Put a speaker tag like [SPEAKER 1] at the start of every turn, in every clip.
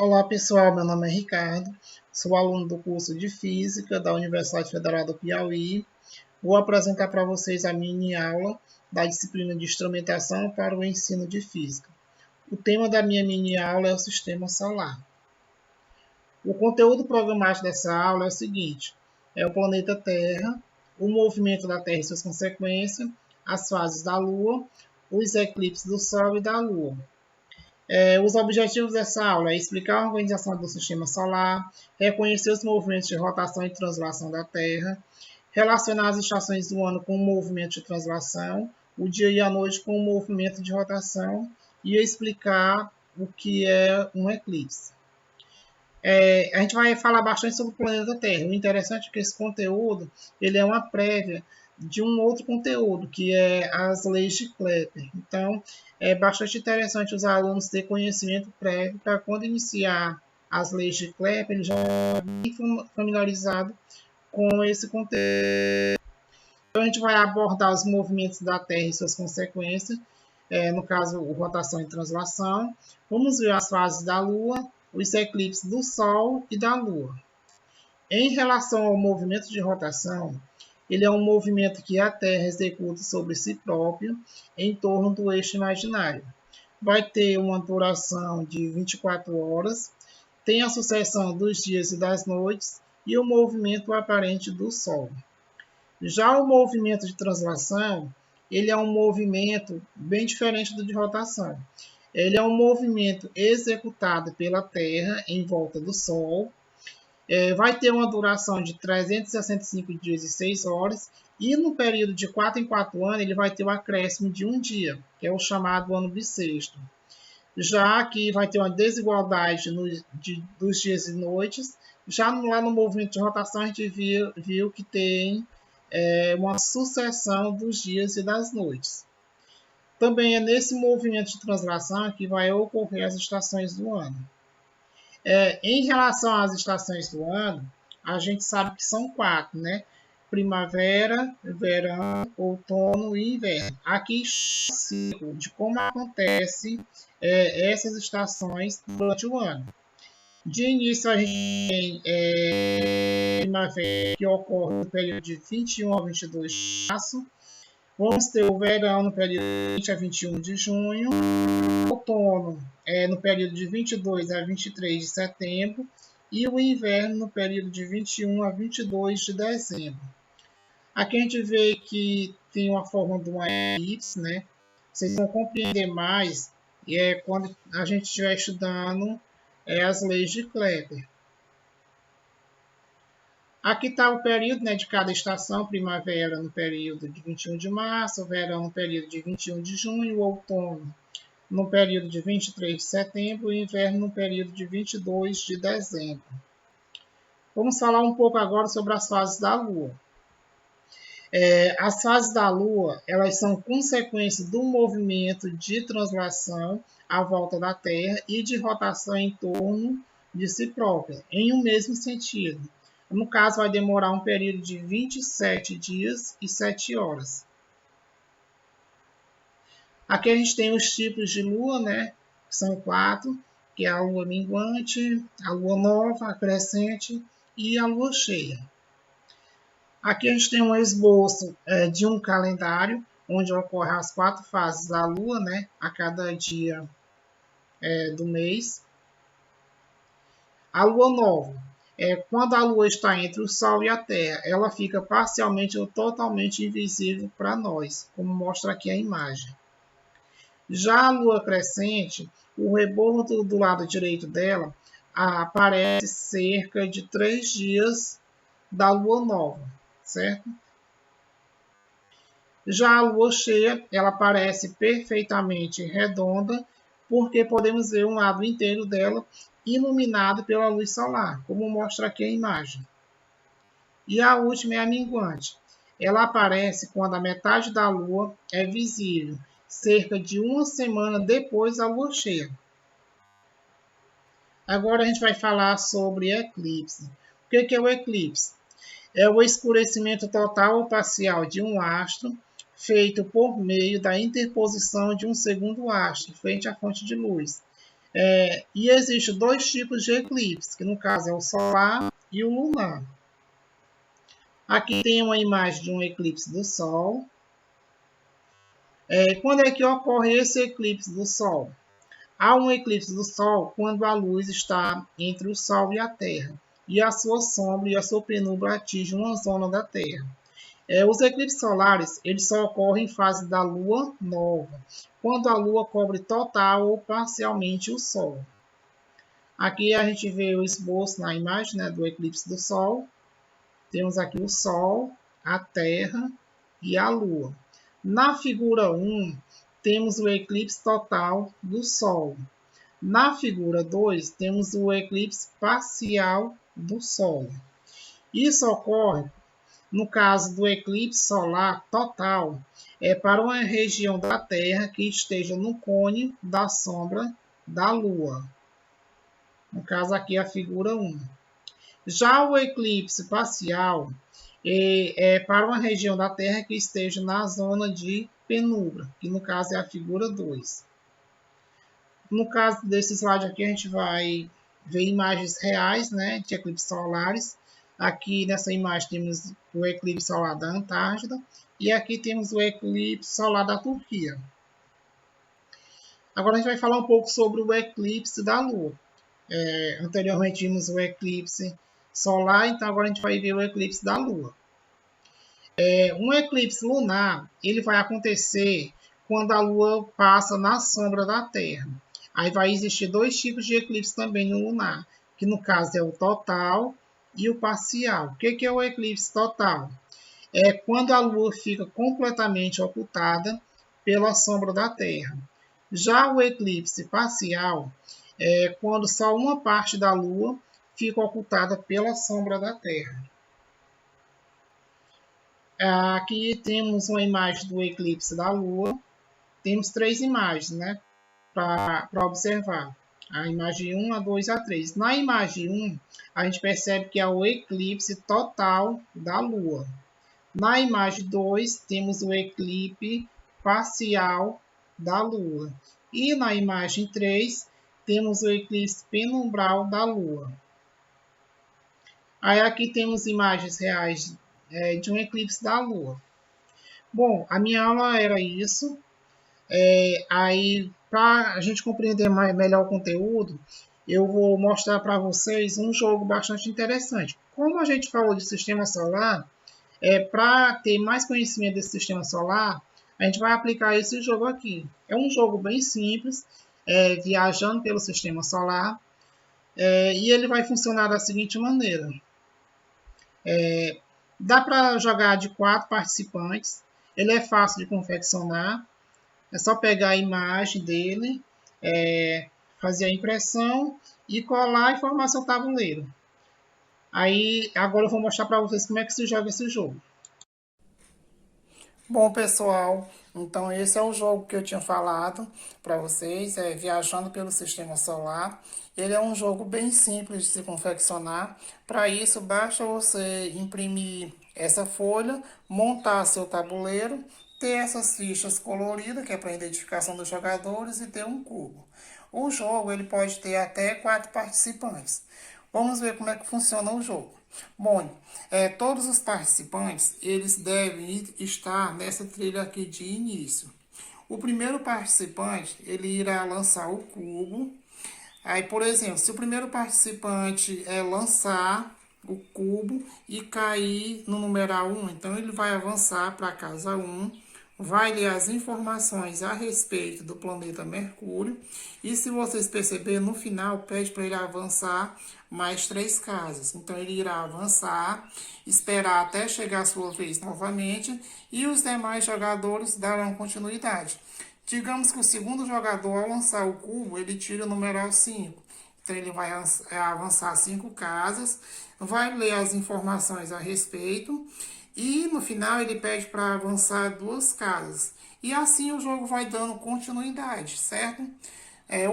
[SPEAKER 1] Olá pessoal, meu nome é Ricardo, sou aluno do curso de Física da Universidade Federal do Piauí. Vou apresentar para vocês a mini aula da disciplina de Instrumentação para o ensino de Física. O tema da minha mini aula é o Sistema Solar. O conteúdo programático dessa aula é o seguinte: é o planeta Terra, o movimento da Terra e suas consequências, as fases da Lua, os eclipses do Sol e da Lua. Os objetivos dessa aula é explicar a organização do sistema solar, reconhecer os movimentos de rotação e translação da Terra, relacionar as estações do ano com o movimento de translação, o dia e a noite com o movimento de rotação e explicar o que é um eclipse. A gente vai falar bastante sobre o planeta Terra. O interessante é que esse conteúdo ele é uma prévia de um outro conteúdo, que é as leis de Kepler. Então, é bastante interessante os alunos terem conhecimento prévio para quando iniciar as leis de Kepler, ele já bem familiarizado com esse conteúdo. Então, a gente vai abordar os movimentos da Terra e suas consequências, no caso, rotação e translação. Vamos ver as fases da Lua, os eclipses do Sol e da Lua. Em relação ao movimento de rotação, ele é um movimento que a Terra executa sobre si próprio em torno do eixo imaginário. Vai ter uma duração de 24 horas, tem a sucessão dos dias e das noites e o movimento aparente do Sol. Já o movimento de translação, ele é um movimento bem diferente do de rotação. Ele é um movimento executado pela Terra em volta do Sol. Vai ter uma duração de 365 dias e 6 horas. E no período de 4 em 4 anos, ele vai ter o acréscimo de um dia, que é o chamado ano bissexto. Já que vai ter uma desigualdade dos dias e noites. Já lá no movimento de rotação, a gente viu que tem uma sucessão dos dias e das noites. Também é nesse movimento de translação que vai ocorrer as estações do ano. Em relação às estações do ano, a gente sabe que são 4, né? Primavera, verão, outono e inverno. Aqui ciclo de como acontece essas estações durante o ano. De início, a gente tem primavera, que ocorre no período de 21 a 22 de março. Vamos ter o verão no período de 20 a 21 de junho, o outono no período de 22 a 23 de setembro e o inverno no período de 21 a 22 de dezembro. Aqui a gente vê que tem uma forma de uma elipse, né? Vocês vão compreender mais quando a gente estiver estudando as leis de Kepler. Aqui está o período, né, de cada estação: primavera no período de 21 de março, verão no período de 21 de junho, outono no período de 23 de setembro e inverno no período de 22 de dezembro. Vamos falar um pouco agora sobre as fases da Lua. As fases da Lua, elas são consequência do movimento de translação à volta da Terra e de rotação em torno de si própria, em um mesmo sentido. No caso, vai demorar um período de 27 dias e 7 horas. Aqui a gente tem os tipos de lua, né? São 4, que é a lua minguante, a lua nova, a crescente e a lua cheia. Aqui a gente tem um esboço de um calendário, onde ocorrem as 4 fases da lua, né? A cada dia do mês. A lua nova. Quando a Lua está entre o Sol e a Terra, ela fica parcialmente ou totalmente invisível para nós, como mostra aqui a imagem. Já a Lua crescente, o rebordo do lado direito dela aparece cerca de 3 dias da Lua nova, certo? Já a Lua cheia, ela aparece perfeitamente redonda, porque podemos ver um lado inteiro dela iluminado pela luz solar, como mostra aqui a imagem. E a última é a minguante. Ela aparece quando a metade da Lua é visível, cerca de uma semana depois da Lua cheia. Agora a gente vai falar sobre eclipse. O que é o eclipse? É o escurecimento total ou parcial de um astro, feito por meio da interposição de um segundo astro frente à fonte de luz. E existem dois tipos de eclipse, que no caso é o solar e o lunar. Aqui tem uma imagem de um eclipse do Sol. Quando é que ocorre esse eclipse do Sol? Há um eclipse do Sol quando a luz está entre o Sol e a Terra, e a sua sombra e a sua penumbra atingem uma zona da Terra. Os eclipses solares eles só ocorrem em fase da Lua nova, quando a Lua cobre total ou parcialmente o Sol. Aqui a gente vê o esboço na imagem, né, do eclipse do Sol. Temos aqui o Sol, a Terra e a Lua. Na figura 1, temos o eclipse total do Sol. Na figura 2, temos o eclipse parcial do Sol. Isso ocorre, no caso do eclipse solar total, para uma região da Terra que esteja no cone da sombra da Lua. No caso aqui a figura 1. Já o eclipse parcial é para uma região da Terra que esteja na zona de penumbra, que no caso é a figura 2. No caso desse slide aqui, a gente vai ver imagens reais, né, de eclipses solares. Aqui nessa imagem temos o eclipse solar da Antártida e aqui temos o eclipse solar da Turquia. Agora a gente vai falar um pouco sobre o eclipse da Lua. Anteriormente vimos o eclipse solar, então agora a gente vai ver o eclipse da Lua. Um eclipse lunar ele vai acontecer quando a Lua passa na sombra da Terra. Aí vai existir dois tipos de eclipse também no lunar, que no caso é o total e o parcial. O que é o eclipse total? É quando a Lua fica completamente ocultada pela sombra da Terra. Já o eclipse parcial é quando só uma parte da Lua fica ocultada pela sombra da Terra. Aqui temos uma imagem do eclipse da Lua. Temos três imagens, né, para observar. A imagem 1, a 2 e a 3. Na imagem 1, a gente percebe que é o eclipse total da Lua. Na imagem 2, temos o eclipse parcial da Lua. E na imagem 3, temos o eclipse penumbral da Lua. Aí aqui temos imagens reais de um eclipse da Lua. Bom, a minha aula era isso. Aí, para a gente compreender melhor o conteúdo, eu vou mostrar para vocês um jogo bastante interessante. Como a gente falou de sistema solar, para ter mais conhecimento desse sistema solar, a gente vai aplicar esse jogo aqui. É um jogo bem simples, viajando pelo sistema solar, e ele vai funcionar da seguinte maneira. Dá para jogar de 4 participantes, ele é fácil de confeccionar, é só pegar a imagem dele, fazer a impressão e colar e formar seu tabuleiro. Aí, agora eu vou mostrar para vocês como é que se joga esse jogo. Bom, pessoal, então esse é o jogo que eu tinha falado para vocês, Viajando pelo Sistema Solar. Ele é um jogo bem simples de se confeccionar. Para isso, basta você imprimir essa folha, montar seu tabuleiro, ter essas fichas coloridas, que é para identificação dos jogadores, e ter um cubo. O jogo ele pode ter até 4 participantes. Vamos ver como é que funciona o jogo. Bom, todos os participantes, eles devem estar nessa trilha aqui de início. O primeiro participante, ele irá lançar o cubo. Aí, por exemplo, se o primeiro participante lançar o cubo e cair no numeral 1, então ele vai avançar para a casa 1, vai ler as informações a respeito do planeta Mercúrio, e se vocês perceberem, no final pede para ele avançar mais 3 casas. Então ele irá avançar, esperar até chegar a sua vez novamente, e os demais jogadores darão continuidade. Digamos que o segundo jogador, ao lançar o cubo, ele tira o numeral 5. Então ele vai avançar 5 casas, vai ler as informações a respeito, e no final ele pede para avançar 2 casas. E assim o jogo vai dando continuidade, certo?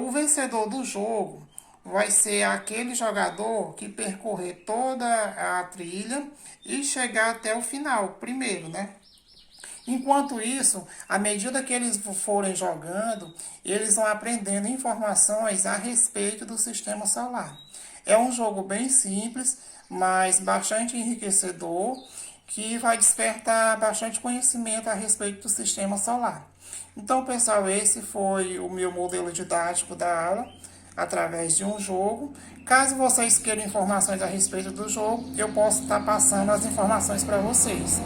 [SPEAKER 1] O vencedor do jogo vai ser aquele jogador que percorrer toda a trilha e chegar até o final, primeiro, né? Enquanto isso, à medida que eles forem jogando, eles vão aprendendo informações a respeito do sistema solar. É um jogo bem simples, mas bastante enriquecedor, que vai despertar bastante conhecimento a respeito do sistema solar. Então, pessoal, esse foi o meu modelo didático da aula, através de um jogo. Caso vocês queiram informações a respeito do jogo, eu posso estar passando as informações para vocês.